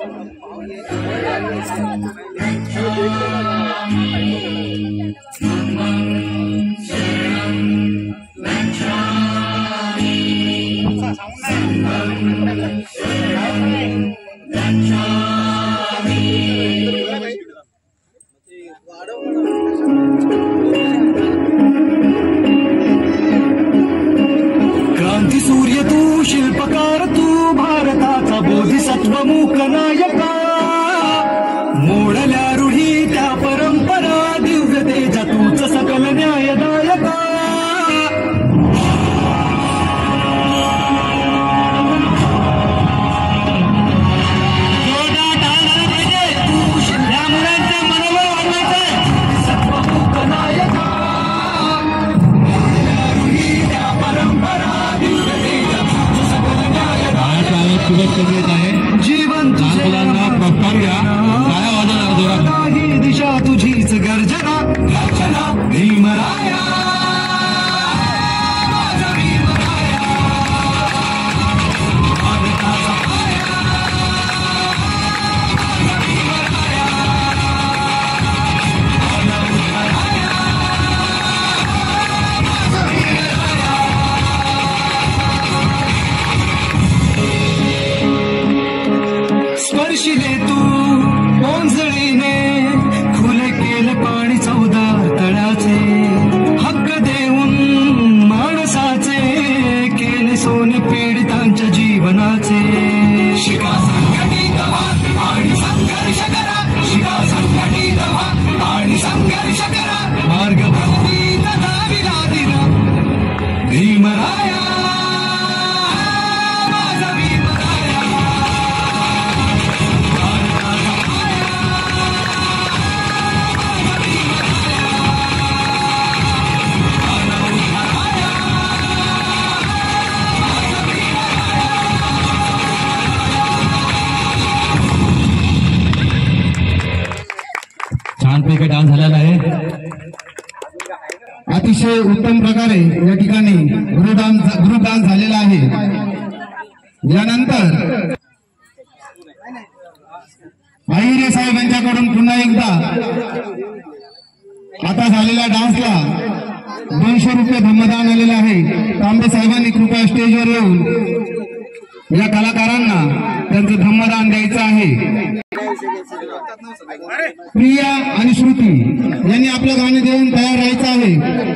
क्रांती सूर्य तू, शिल्पकार तू, भारताचा बोधिसत्व मूक नायका, मोडल्या रूढी त्या परंपरा, दिव्य तेजा तूच सकल न्यायदायका. जीवन मुलांना प्रोत्साहन द्या, टाळ्या वाजवा जोरात. ही दिशा तुझीच गर्जना, गर्जना भीमराया. स्पर्शिले तू ओंजळीने, खुले केले पाणी चौदार तळ्याचे, हक्क देऊन माणसाचे, केले सोने पीडितांच्या जीवनाचे. शिका संघटित व्हा आणि संघर्ष करा, शिका संघटित व्हा आणि संघर्ष करा, मार्ग भक्तीत दाविला दिला भीमराया. छानपैकी डान्स झालेला आहे. अतिशय उत्तम प्रकारे या ठिकाणी ग्रुप डान्स झालेला आहे. यानंतर आहिरे साहेब यांच्याकडून पुन्हा एकदा आता झालेल्या डान्सला 200 रुपये धम्मदान आलेलं आहे. तांबे साहेबांनी कृपया स्टेजवर येऊन या कलाकारांना त्यांचं धम्मदान द्यायचं आहे. प्रिया आणि श्रुती यांनी आपलं गाणं देऊन तयार राहायचं आहे.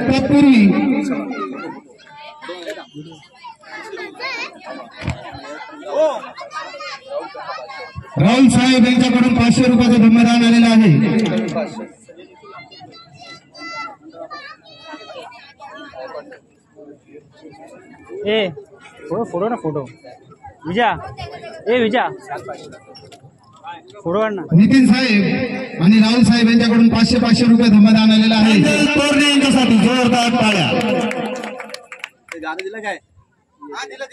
तत्पूर्वी राहुल साहेब यांच्याकडून 500 रुपयाचं धम्मदान आलेलं आहे. फोटो ना फोटो विजा विजा फोटो काढ ना. नितीन साहेब आणि राहुल साहेब यांच्याकडून 500 रुपये धम्मदान आलेलं आहे. यांच्यासाठी जोरदार टाळ्या. गाणं दिलं काय? हा दिलं.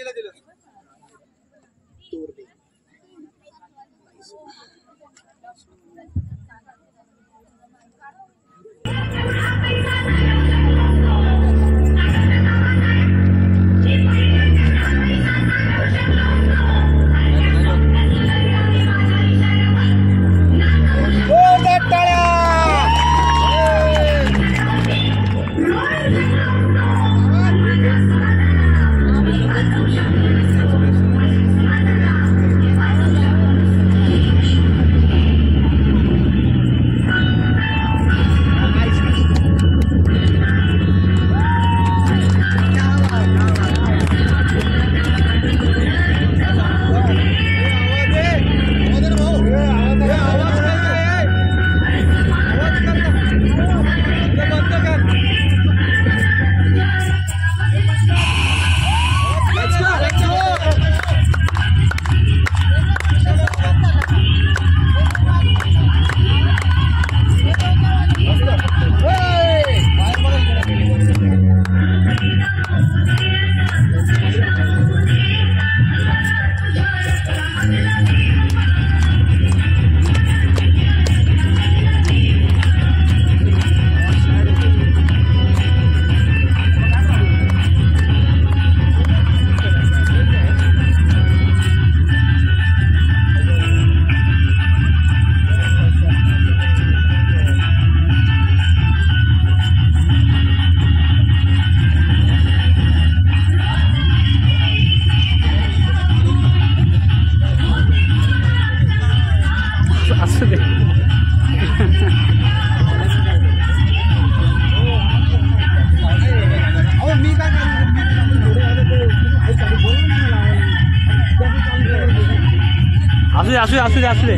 असू दे असू दे असू दे असू दे.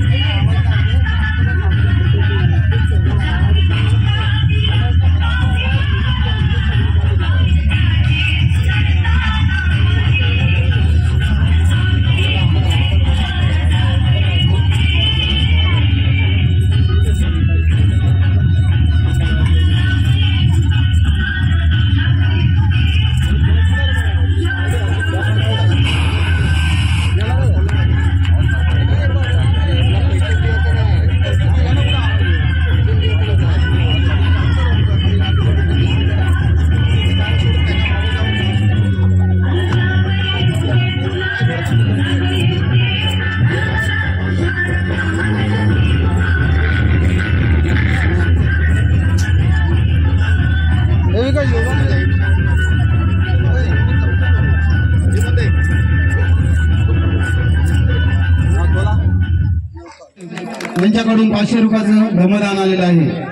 त्यांच्याकडून 500 रुपयाचं धर्मदान आलेलं आहे.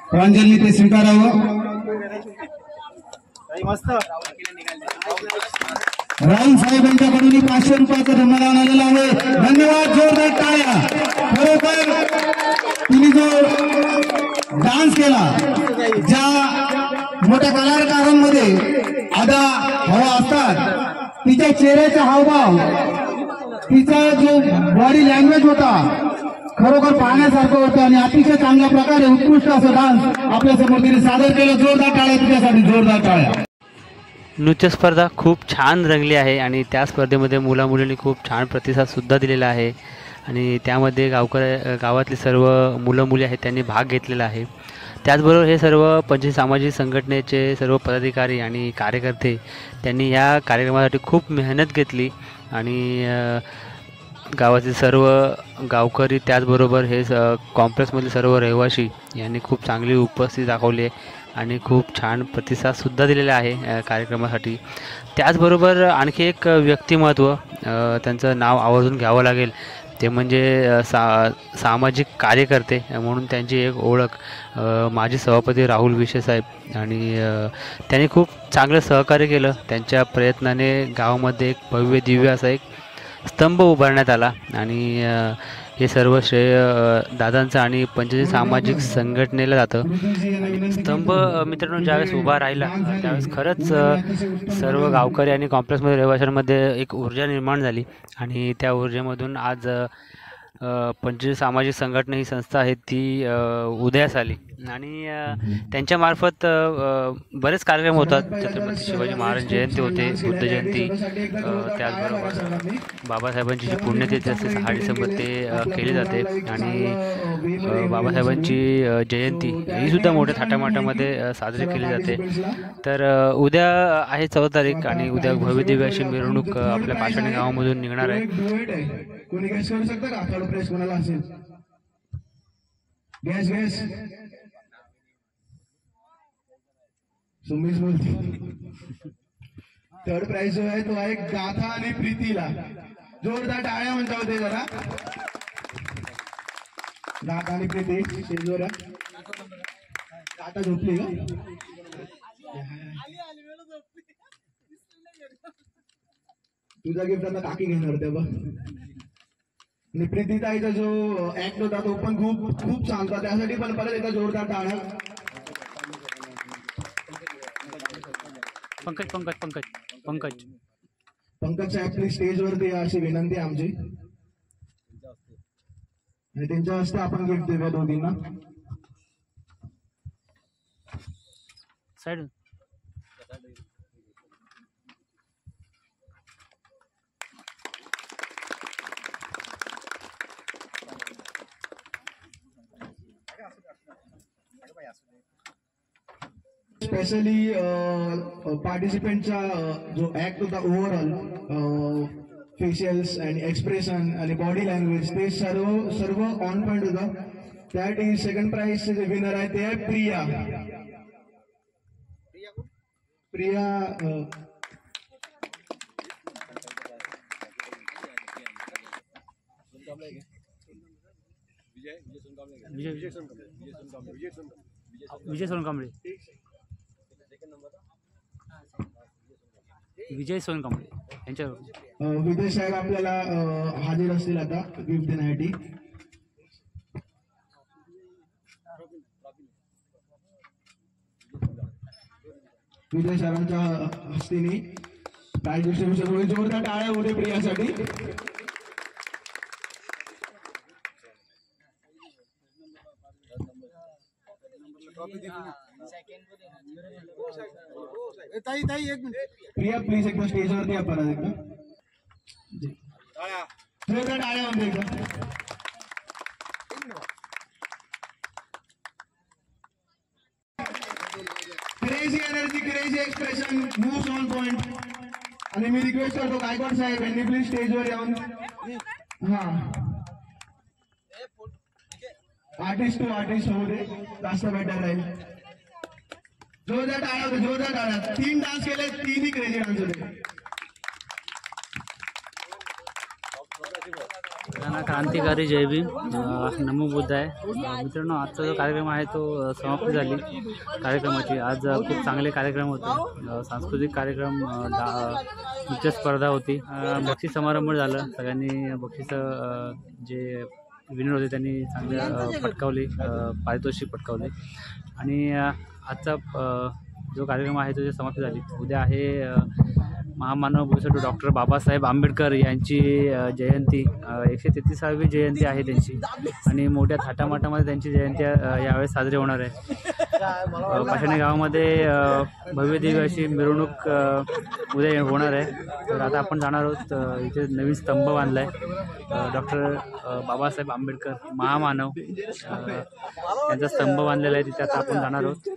प्रांजलनी ते स्वीकारावं. मस्त राहुल साहेब यांच्याकडून 500 रुपयाचं धर्मदान आलेलं आहे. धन्यवाद. जोरदार टाळ्या. खरोखर तुम्ही जो डान्स केला, ज्या मोठ्या कलाकारांमध्ये अदा हवा असतात, तिच्या चेहऱ्याचा हावभाव, तिचा जो बॉडी लँग्वेज होता, खरोखर पाहण्यासारखं होतं आणि अतिशय चांगल्या प्रकारे उत्कृष्ट असं डान्स आपल्या समोर तिने सादर केलं. जोरदार टाळ्या तुझ्यासाठी, जोरदार टाळ्या. नृत्य स्पर्धा खूप छान रंगली आहे आणि त्या स्पर्धेमध्ये मुलामुलींनी खूप छान प्रतिसादसुद्धा दिलेला आहे आणि त्यामध्ये गावातली सर्व मुलं मुली आहेत त्यांनी भाग घेतलेला आहे. त्याचबरोबर हे सर्व पंचायत सामाजिक संघटनेचे सर्व पदाधिकारी आणि कार्यकर्ते त्यांनी या कार्यक्रमासाठी खूप मेहनत घेतली आणि गावातील सर्व गावकरी त्याचबरोबर हे कॉम्प्लेक्समधील सर्व रहिवासी यांनी खूप चांगली उपस्थिती दाखवली आहे आणि खूप छान प्रतिसादसुद्धा दिलेला आहे कार्यक्रमासाठी. त्याचबरोबर आणखी एक व्यक्तिमत्व त्यांचं नाव आवर्जून घ्यावं लागेल, ते म्हणजे सामाजिक कार्यकर्ते म्हणून त्यांची एक ओळख माजी सभापती राहुल विशे साहेब आणि त्यांनी खूप चांगलं सहकार्य केलं. त्यांच्या प्रयत्नाने गावामध्ये एक भव्य दिव्य असा एक स्तंभ उभारण्यात आला आणि हे सर्व श्रेय दादांचं आणि पंचायत सामाजिक संघटनेला जातं. स्तंभ मित्रांनो ज्यावेळेस उभा राहिला त्यावेळेस खरंच सर्व गावकरी आणि कॉम्प्लेक्समध्ये रहिवाशांमध्ये एक ऊर्जा निर्माण झाली आणि त्या ऊर्जेमधून आज पंचायत सामाजिक संघटना ही संस्था आहे ती उदयास आली आणि त्यांच्यामार्फत बरेच कार्यक्रम होतात. छत्रपती शिवाजी महाराज जयंती होते, बुद्ध जयंती, त्याचबरोबर बाबासाहेबांची जी पुण्यतिथी असते 6 डिसेंबर ते केली जाते आणि बाबासाहेबांची जयंती ही सुद्धा मोठ्या थाटामाटामध्ये साजरी केली जाते. तर उद्या आहे 14 तारीख आणि उद्या भव्य दिव्य अशी मिरवणूक आपल्या पाषाणी गावामधून निघणार आहे. कोणी गॅस करू शकतं का? थर्ड प्राइज कोणाला असेल? गॅस गॅस सुमीच बोलते. थर्ड प्राइज जो आहे तो आहे गाथा आणि प्रीतीला. जोरदार टाळ्या म्हणता होते जरा. गाथा आणि प्रीती स्टेजवर. गाथा झोपली का? तुझा गिफ्ट आता काकी घेणार तेव्हा. आणि प्रीतीताईचा जो ऍक्ट होता तो पण खूप खूप छान होता. त्यासाठी पण परत एकदा जोरदार टाळ्या. पंकज पंकज पंकज पंकज पंकज साहेब प्लीज स्टेजवरती अशी विनंती आहे आमची आणि त्यांच्या हस्ते आपण गिफ्ट देऊया दोघींना. साईड स्पेशली पार्टिसिपेंटचा जो ऍक्ट होता ओव्हरऑल फेशियल्स आणि एक्सप्रेशन आणि बॉडी लँग्वेज ते सर्व ऑन पॉइंट होतं. त्यासाठी सेकंड प्राइजचे जे विनर आहे ते आहे प्रिया. विजय सोनकांबळे. विजय सोनकांबळे. त्यांच्यावर विदेश साहेब आपल्याला हाजीर असतील आता गिफ्ट देण्यासाठी. विजय साहेबांच्या हस्तीने प्राइज डिस्ट्रीब्युशन होईल. जोरदार टाळ्या होते प्रियासाठी. प्रिया प्लीज एकदा स्टेजवरती या परत एकदा. जोरदार टाळ्या होते एकदा. Crazy energy, crazy expression, moves on point. आणि मी रिक्वेस्ट करतो गायकवाड साहेब यांनी प्लीज स्टेजवर येऊन आर्टिस्ट टू आर्टिस्ट होऊ दे, जास्त बेटर राहील. जोरदार टाळ्या होते, जोरदार टाळ्या. 3 डान्स केले, 3ही क्रेझी डान्स होते. क्रांतिकारी जय भीम, नमो बुद्ध आहे. मित्रांनो, आजचा जो कार्यक्रम आहे तो समाप्ती झाली कार्यक्रमाची. आज खूप चांगले कार्यक्रम होते. सांस्कृतिक कार्यक्रम, नृत्य स्पर्धा होती, बक्षीस समारंभ झालं. सगळ्यांनी बक्षीस जे विनर होते त्यांनी चांगले पटकावले, पारितोषिक पटकावले. आणि आजचा जो कार्यक्रम आहे तो समाप्ती झाली. उद्या आहे महामानव भूषण डॉक्टर बाबासाहेब आंबेडकर यांची जयंती, 133वी जयंती आहे त्यांची. आणि मोठ्या थाटामाटामध्ये त्यांची जयंती यावेळेस साजरी होणार आहे. पाषाणी गावामध्ये भव्यदिव्य अशी मिरवणूक उद्या होणार आहे. तर आता आपण जाणार आहोत. इथे नवीन स्तंभ बांधला आहे. डॉक्टर बाबासाहेब आंबेडकर महामानव यांचा स्तंभ बांधलेला आहे. तिथे आता आपण जाणार आहोत.